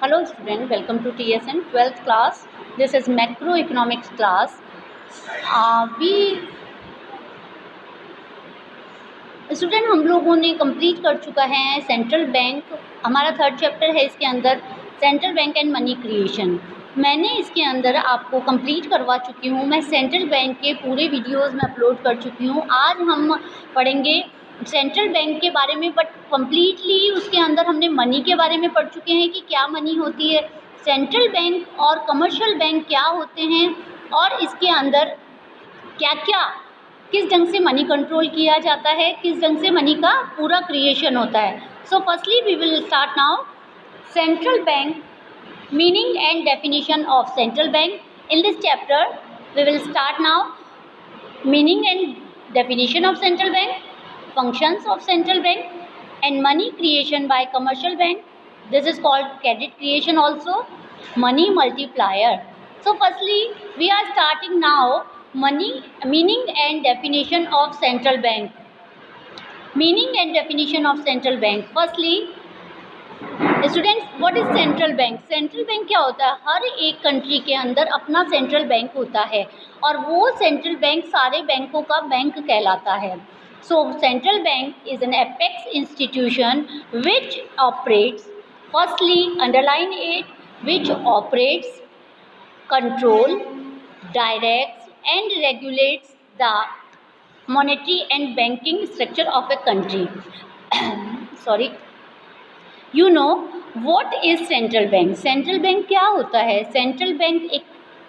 Hello student, welcome to TSN 12th class. This is macroeconomics class. Student हम लोगों ने complete कर चुका है सेंट्रल बैंक, हमारा थर्ड चैप्टर है इसके अंदर central bank and money creation. मैंने इसके अंदर आपको कंप्लीट करवा चुकी हूँ। मैं सेंट्रल बैंक के पूरे वीडियोस में अपलोड कर चुकी हूँ। आज हम पढ़ेंगे सेंट्रल बैंक के बारे में, बट कम्प्लीटली उसके अंदर हमने मनी के बारे में पढ़ चुके हैं कि क्या मनी होती है, सेंट्रल बैंक और कमर्शियल बैंक क्या होते हैं और इसके अंदर क्या क्या किस ढंग से मनी कंट्रोल किया जाता है, किस ढंग से मनी का पूरा क्रिएशन होता है। So firstly we will start now central bank, meaning and definition of central bank. In this chapter we will start now meaning and definition of central bank, functions of central bank, and money creation by commercial bank. This is called credit creation also, money multiplier. So firstly we are starting now money, meaning and definition of central bank. Meaning and definition of central bank. Firstly students, what is central bank? Central bank क्या होता है? हर एक country के अंदर अपना central bank होता है और वो सेंट्रल बैंक सारे बैंकों का बैंक कहलाता है। सो central bank is an apex institution which operates, firstly underline it, which operates, control, directs and regulates the monetary and banking structure of a country. Sorry, you know what is central bank? Central bank क्या होता है? Central bank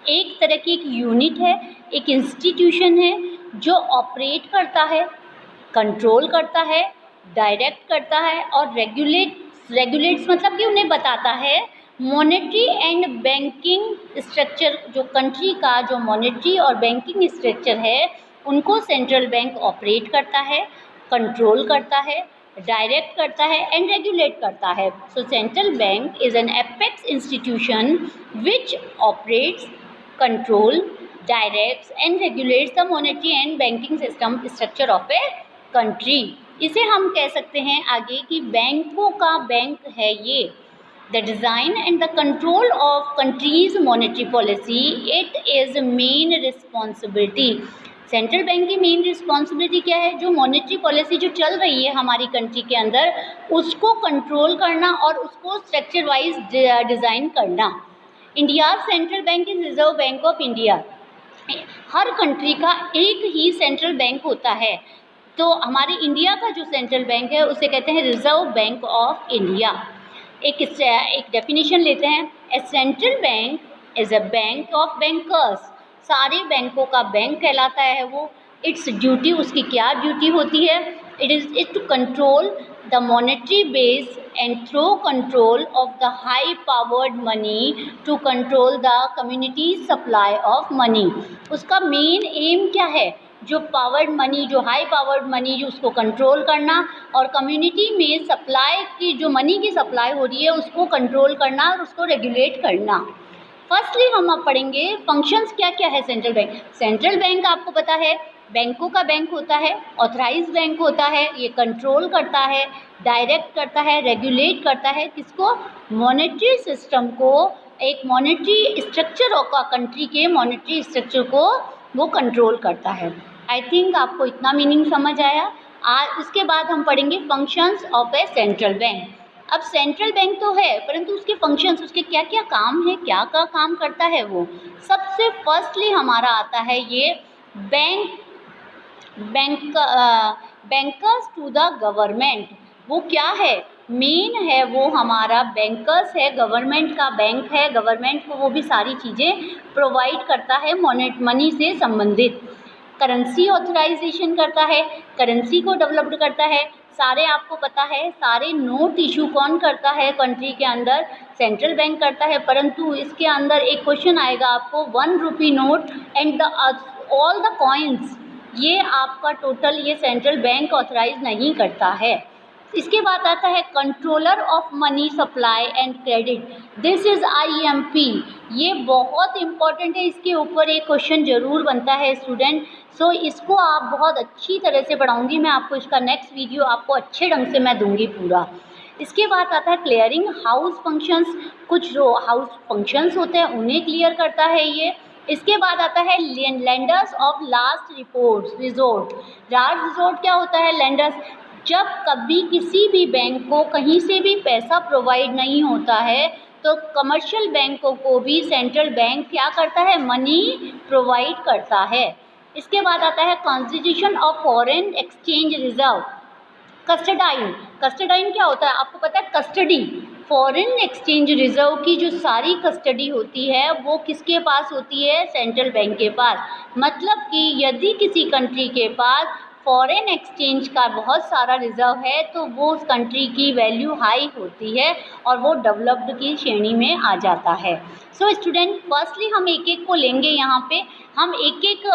एक तरह की एक unit है, एक institution है जो ऑपरेट करता है, कंट्रोल करता है, डायरेक्ट करता है और रेगुलेट्स मतलब कि उन्हें बताता है मॉनेटरी एंड बैंकिंग स्ट्रक्चर। जो कंट्री का जो मॉनेटरी और बैंकिंग स्ट्रक्चर है उनको सेंट्रल बैंक ऑपरेट करता है, कंट्रोल करता है, डायरेक्ट करता है एंड रेगुलेट करता है। सो central bank is an apex institution which operates, control, directs and regulates the monetary and banking system structure of a country. इसे हम कह सकते हैं आगे कि बैंकों का बैंक है ये। The design and the control of countries monetary policy, it is main responsibility. Central bank की मेन रिस्पॉन्सिबिलिटी क्या है? जो मॉनेटरी पॉलिसी जो चल रही है हमारी कंट्री के अंदर उसको कंट्रोल करना और उसको स्ट्रक्चर वाइज डिज़ाइन करना। India central bank is reserve bank of India. Her country का एक ही सेंट्रल बैंक होता है, तो हमारे इंडिया का जो सेंट्रल बैंक है उसे कहते हैं रिजर्व बैंक ऑफ इंडिया। एक डेफिनेशन लेते हैं। A central bank is a bank of bankers. सारे बैंकों का बैंक कहलाता है वो। इट्स ड्यूटी, उसकी क्या ड्यूटी होती है? It to control the monetary base and through control of the high powered money to control the community supply of money. उसका मेन एम क्या है? जो पावर्ड मनी, जो हाई पावर्ड मनी, जो उसको कंट्रोल करना और कम्युनिटी में सप्लाई की, जो मनी की सप्लाई हो रही है उसको कंट्रोल करना और उसको रेगुलेट करना। फर्स्टली हम अब पढ़ेंगे फंक्शंस क्या क्या है सेंट्रल बैंक। सेंट्रल बैंक आपको पता है बैंकों का बैंक होता है, ऑथराइज बैंक होता है, ये कंट्रोल करता है, डायरेक्ट करता है, रेगुलेट करता है किसको? मॉनेटरी सिस्टम को, एक मॉनेटरी स्ट्रक्चर का, कंट्री के मॉनेटरी स्ट्रक्चर को वो कंट्रोल करता है। आई थिंक आपको इतना मीनिंग समझ आया। आज उसके बाद हम पढ़ेंगे functions of A central bank. अब सेंट्रल बैंक तो है परंतु उसके फंक्शंस, उसके क्या क्या काम है, क्या क्या काम करता है वो। सबसे फर्स्टली हमारा आता है ये बैंकर्स टू द गवर्नमेंट। वो क्या है? मेन है वो हमारा बैंकर्स है, गवर्नमेंट का बैंक है। गवर्नमेंट को वो भी सारी चीज़ें प्रोवाइड करता है मनी से संबंधित। करेंसी ऑथराइजेशन करता है, करेंसी को डेवलप्ड करता है। सारे आपको पता है सारे नोट इशू कौन करता है कंट्री के अंदर? सेंट्रल बैंक करता है। परंतु इसके अंदर एक क्वेश्चन आएगा आपको, 1 rupee note and all the coins, ये आपका टोटल ये सेंट्रल बैंक ऑथराइज नहीं करता है। इसके बाद आता है controller of money supply and credit, this is IMP। ये बहुत इम्पॉर्टेंट है, इसके ऊपर एक क्वेश्चन ज़रूर बनता है स्टूडेंट। सो इसको आप बहुत अच्छी तरह से पढ़ाऊँगी मैं आपको। इसका नेक्स्ट वीडियो आपको अच्छे ढंग से मैं दूँगी पूरा। इसके बाद आता है क्लियरिंग हाउस फंक्शंस, कुछ जो हाउस फंक्शंस होते हैं उन्हें क्लियर करता है ये। इसके बाद आता है lenders of last resort. Last resort क्या होता है? लेंडर्स, जब कभी किसी भी बैंक को कहीं से भी पैसा प्रोवाइड नहीं होता है तो कमर्शियल बैंकों को भी सेंट्रल बैंक क्या करता है? मनी प्रोवाइड करता है। इसके बाद आता है constitution of foreign exchange reserve. Custodian, custodian क्या होता है आपको पता है? कस्टडी, फॉरेन एक्सचेंज रिजर्व की जो सारी कस्टडी होती है वो किसके पास होती है? सेंट्रल बैंक के पास। मतलब कि यदि किसी कंट्री के पास फॉरेन एक्सचेंज का बहुत सारा रिजर्व है तो वो उस कंट्री की वैल्यू हाई होती है और वो डेवलप्ड की श्रेणी में आ जाता है। सो स्टूडेंट, फर्स्टली हम एक एक को लेंगे, यहाँ पे हम एक एक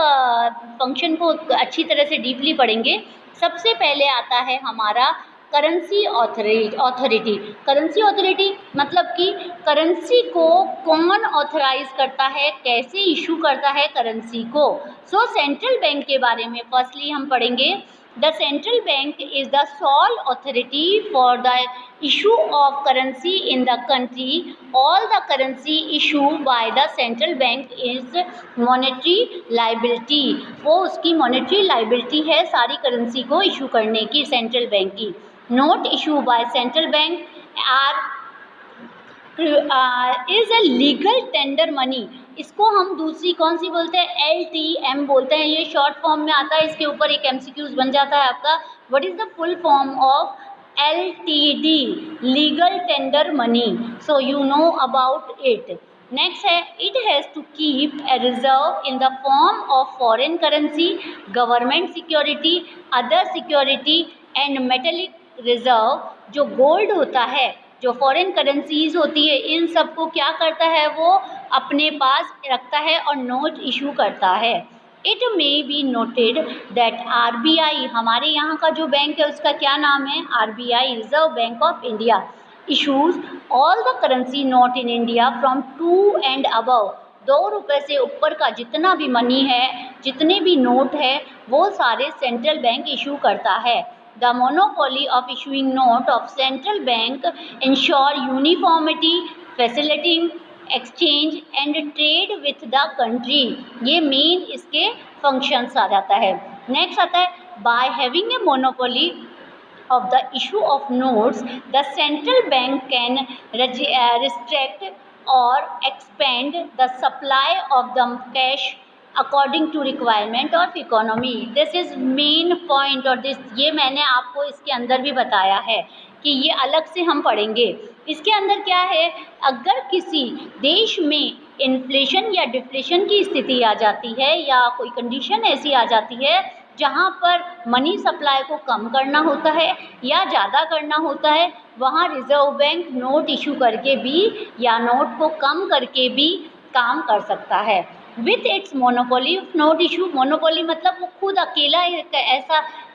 फंक्शन को अच्छी तरह से डीपली पढ़ेंगे। सबसे पहले आता है हमारा करेंसी ऑथोरिटी। करेंसी ऑथोरिटी मतलब कि करेंसी को कौन ऑथराइज करता है, कैसे इशू करता है करेंसी को। सो सेंट्रल बैंक के बारे में फर्स्टली हम पढ़ेंगे। The central bank is the sole authority for the issue of currency in the country. All the currency issued by the central bank is monetary liability. वो उसकी monetary liability है सारी currency को इशू करने की central bank की। Note issue by central bank is a legal tender money. इसको हम दूसरी कौन सी बोलते हैं? LTM बोलते हैं। ये शॉर्ट फॉर्म में आता है, इसके ऊपर एक MCQs बन जाता है आपका। What is the full form of LTD? Legal tender money. So you know about it. Next है it has to keep a reserve in the form of foreign currency, government security, other security and metallic reserve. जो gold होता है, जो foreign currencies होती है, इन सब को क्या करता है? वो अपने पास रखता है और नोट इशू करता है। It may be noted that RBI, हमारे यहाँ का जो बैंक है उसका क्या नाम है? RBI, reserve bank of India, issues all the currency note in India from 2 and above. 2 रुपये से ऊपर का जितना भी मनी है, जितने भी नोट है, वो सारे सेंट्रल बैंक इशू करता है। The monopoly of issuing note of central bank ensure uniformity, facilitating exchange and trade with the country। ये मेन इसके फंक्शंस आ जाता है। नेक्स्ट आता है by having a monopoly of the issue of notes, the central bank can restrict or expand the supply of the cash according to requirement of economy. This is main point, और ये मैंने आपको इसके अंदर भी बताया है कि ये अलग से हम पढ़ेंगे। इसके अंदर क्या है? अगर किसी देश में इन्फ्लेशन या डिफ्लेशन की स्थिति आ जाती है या कोई कंडीशन ऐसी आ जाती है जहाँ पर मनी सप्लाई को कम करना होता है या ज़्यादा करना होता है, वहाँ रिजर्व बैंक नोट इशू करके भी या नोट को कम करके भी काम कर सकता है। With its monopoly of note issue, monopoly मतलब वो खुद अकेला एक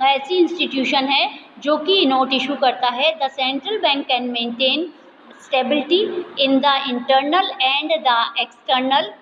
ऐसी इंस्टीट्यूशन है जो कि नोट इशू करता है। The central bank can maintain stability in the internal and the external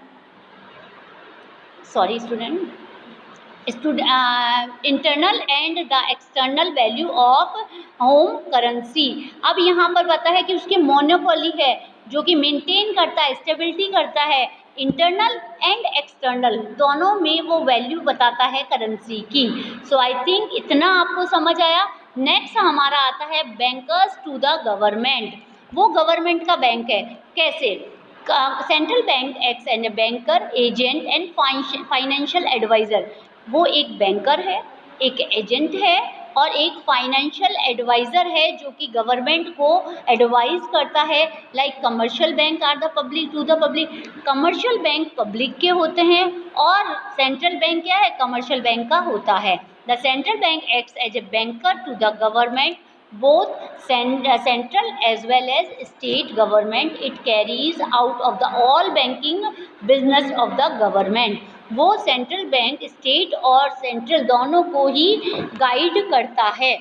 internal and the external value of home currency. अब यहाँ पर पता है कि उसकी मोनोपोली है जो कि मेंटेन करता है, स्टेबिलिटी करता है, इंटरनल एंड एक्सटर्नल दोनों में वो वैल्यू बताता है करेंसी की। सो आई थिंक इतना आपको समझ आया। नेक्स्ट हमारा आता है बैंकर्स टू द गवर्नमेंट। वो गवर्नमेंट का बैंक है। कैसे? Central bank acts and a banker, agent and financial adviser. वो एक बैंकर है, एक एजेंट है और एक फाइनेंशियल एडवाइज़र है जो कि गवर्नमेंट को एडवाइज़ करता है। Like commercial bank are the public to the public. Commercial bank public के होते हैं और सेंट्रल बैंक क्या है? कमर्शियल बैंक का होता है। The central bank acts as a banker to the government both central as well as state government. It carries out of the all banking business of the government। वो central bank state और central दोनों को ही guide करता है।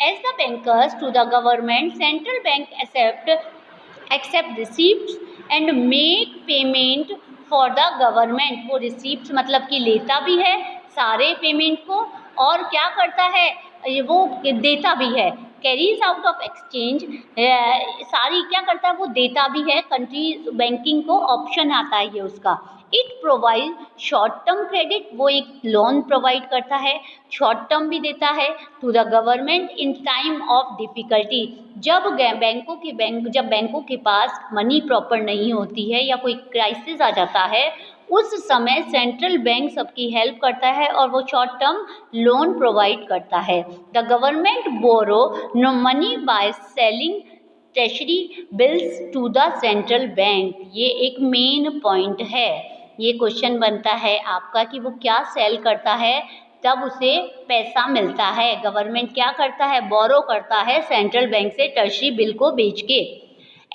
As the bankers to the government, central bank accept receipts and make payment for the government. वो receipts मतलब कि लेता भी है सारे पेमेंट को और क्या करता है? वो देता भी है। कैरीज आउट ऑफ एक्सचेंज, सारी क्या करता है वो देता भी है कंट्री बैंकिंग को, ऑप्शन आता है ये उसका। It provide short term credit, वो एक लोन प्रोवाइड करता है, शॉर्ट टर्म भी देता है to the government in time of difficulty. जब बैंकों के पास मनी प्रॉपर नहीं होती है या कोई क्राइसिस आ जाता है, उस समय सेंट्रल बैंक सबकी हेल्प करता है और वो शॉर्ट टर्म लोन प्रोवाइड करता है। The government borrow no money by selling treasury bills to the central bank. ये एक मेन पॉइंट है। ये क्वेश्चन बनता है आपका कि वो क्या सेल करता है तब उसे पैसा मिलता है। गवर्नमेंट क्या करता है, बोरो करता है सेंट्रल बैंक से ट्रेशरी बिल को बेच के।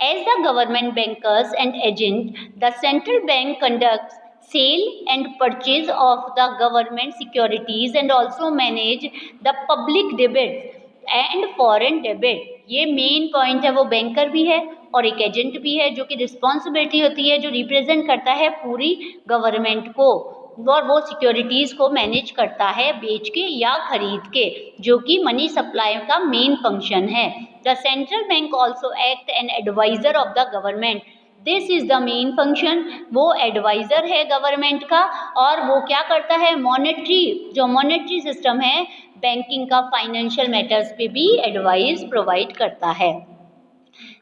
As the government bankers and agent, the central bank conducts sale and purchase of the government securities and also manage the public debits and foreign debt। ये main point है, वो banker भी है और एक एजेंट भी है जो कि रिस्पॉन्सिबिलिटी होती है, जो रिप्रेजेंट करता है पूरी गवर्नमेंट को, और वो सिक्योरिटीज़ को मैनेज करता है बेच के या खरीद के, जो कि मनी सप्लाई का मेन फंक्शन है। The central bank also act an adviser of the government, this is the main function. वो एडवाइज़र है गवर्नमेंट का और वो क्या करता है, मॉनेटरी सिस्टम है बैंकिंग का, फाइनेंशियल मैटर्स पे भी एडवाइस प्रोवाइड करता है।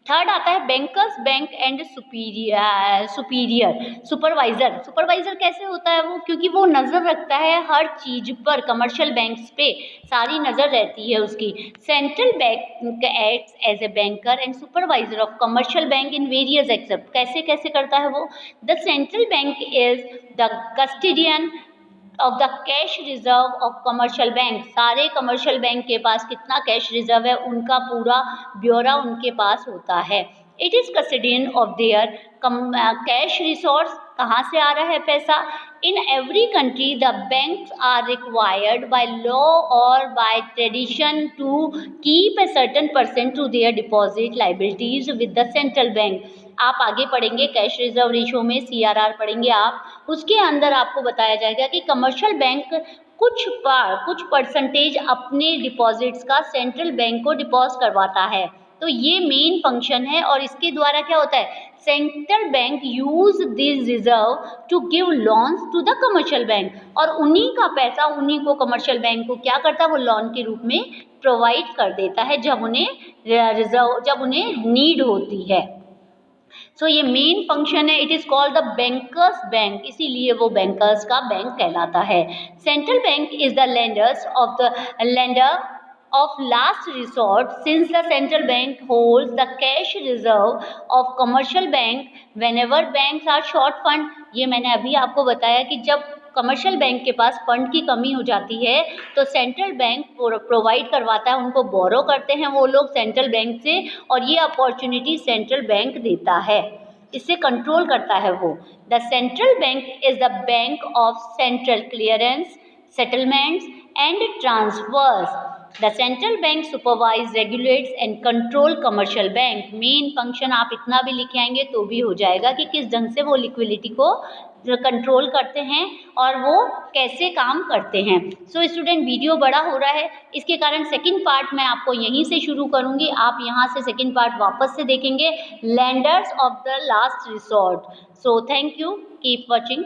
थर्ड आता है बैंकर्स बैंक एंड सुपरवाइजर कैसे होता है वो, क्योंकि वो नज़र रखता है हर चीज़ पर, कमर्शियल बैंक्स पे सारी नज़र रहती है उसकी। Central bank acts as a banker and supervisor of commercial bank in various एक्सेप्ट। कैसे कैसे करता है वो, the central bank is the custodian of the cash reserve of commercial bank. सारे कमर्शियल बैंक के पास कितना कैश रिजर्व है उनका पूरा ब्यौरा उनके पास होता है। It is custodian of their cash resource, कहाँ से आ रहा है पैसा। In every country the banks are required by law और by tradition to keep a certain percent to their deposit liabilities with the central bank. आप आगे पढ़ेंगे कैश रिजर्व रेशो में, CRR पढ़ेंगे आप, उसके अंदर आपको बताया जाएगा कि कमर्शियल बैंक कुछ परसेंटेज अपने डिपॉजिट्स का सेंट्रल बैंक को डिपॉजिट करवाता है। तो ये मेन फंक्शन है और इसके द्वारा क्या होता है, central bank use this reserve to give loans to the commercial bank, और उन्हीं का पैसा उन्हीं को कमर्शियल बैंक को क्या करता है, वो लोन के रूप में प्रोवाइड कर देता है जब उन्हें नीड होती है। सो ये मेन फंक्शन है। It is called the bankers bank, इसीलिए वो बैंकर्स का बैंक कहलाता है। Central bank is the lender of last resort, since the central bank holds the cash reserve of commercial bank whenever banks are short fund। ये मैंने अभी आपको बताया कि जब कमर्शियल बैंक के पास फंड की कमी हो जाती है तो सेंट्रल बैंक प्रोवाइड करवाता है, उनको बोरो करते हैं वो लोग सेंट्रल बैंक से, और ये अपॉर्चुनिटी सेंट्रल बैंक देता है, इससे कंट्रोल करता है वो। The central bank is the bank of central clearance, settlements and transverse. The central bank supervise, regulates and control commercial bank. Main function आप इतना भी लिखे आएंगे तो भी हो जाएगा कि किस ढंग से वो लिक्विडिटी को कंट्रोल करते हैं और वो कैसे काम करते हैं। सो स्टूडेंट, वीडियो बड़ा हो रहा है, इसके कारण सेकंड पार्ट मैं आपको यहीं से शुरू करूंगी, आप यहाँ से सेकंड पार्ट वापस से देखेंगे, landers of the last resort. So thank you, keep watching.